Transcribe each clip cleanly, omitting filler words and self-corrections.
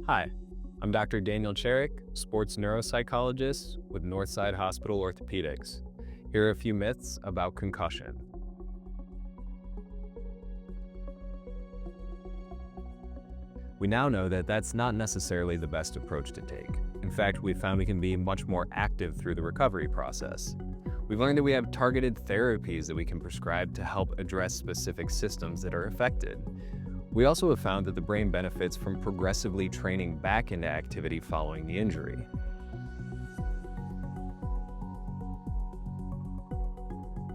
Hi, I'm Dr. Daniel Cherik, sports neuropsychologist with Northside Hospital Orthopedics. Here are a few myths about concussion. We now know that that's not necessarily the best approach to take. In fact, we've found we can be much more active through the recovery process. We've learned that we have targeted therapies that we can prescribe to help address specific systems that are affected. We also have found that the brain benefits from progressively training back into activity following the injury.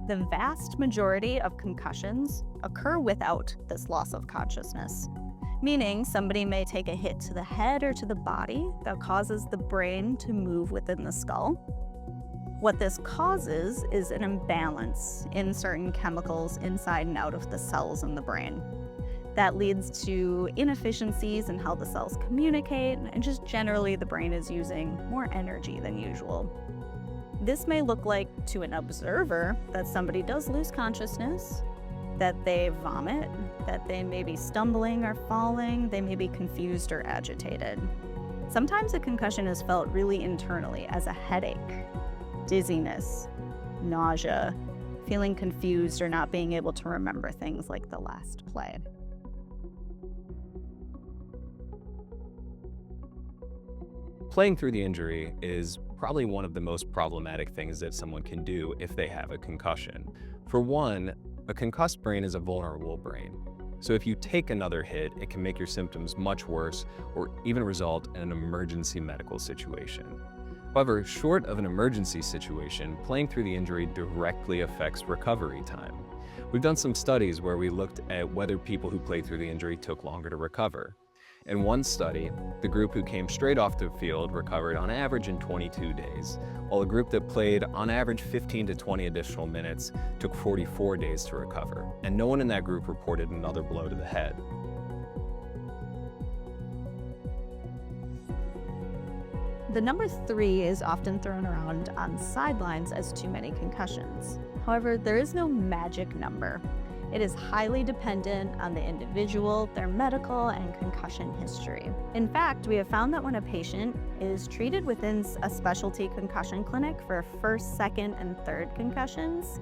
The vast majority of concussions occur without this loss of consciousness, meaning somebody may take a hit to the head or to the body that causes the brain to move within the skull. What this causes is an imbalance in certain chemicals inside and out of the cells in the brain. That leads to inefficiencies in how the cells communicate, and just generally the brain is using more energy than usual. This may look like to an observer that somebody does lose consciousness, that they vomit, that they may be stumbling or falling, they may be confused or agitated. Sometimes a concussion is felt really internally as a headache, dizziness, nausea, feeling confused or not being able to remember things like the last play. Playing through the injury is probably one of the most problematic things that someone can do if they have a concussion. For one, a concussed brain is a vulnerable brain. So if you take another hit, it can make your symptoms much worse or even result in an emergency medical situation. However, short of an emergency situation, playing through the injury directly affects recovery time. We've done some studies where we looked at whether people who played through the injury took longer to recover. In one study, the group who came straight off the field recovered on average in 22 days, while a group that played on average 15 to 20 additional minutes took 44 days to recover, and no one in that group reported another blow to the head. The number 3 is often thrown around on sidelines as too many concussions. However, there is no magic number. It is highly dependent on the individual, their medical and concussion history. In fact, we have found that when a patient is treated within a specialty concussion clinic for first, second, and third concussions,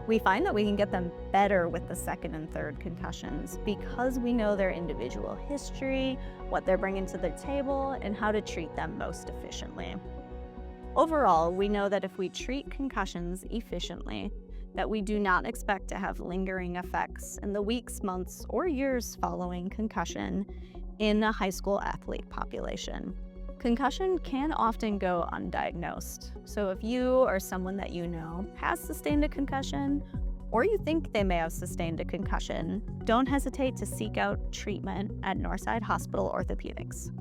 we find that we can get them better with the second and third concussions because we know their individual history, what they're bringing to the table, and how to treat them most efficiently. Overall, we know that if we treat concussions efficiently, that we do not expect to have lingering effects in the weeks, months, or years following concussion in a high school athlete population. Concussion can often go undiagnosed. So if you or someone that you know has sustained a concussion, or you think they may have sustained a concussion, don't hesitate to seek out treatment at Northside Hospital Orthopedics.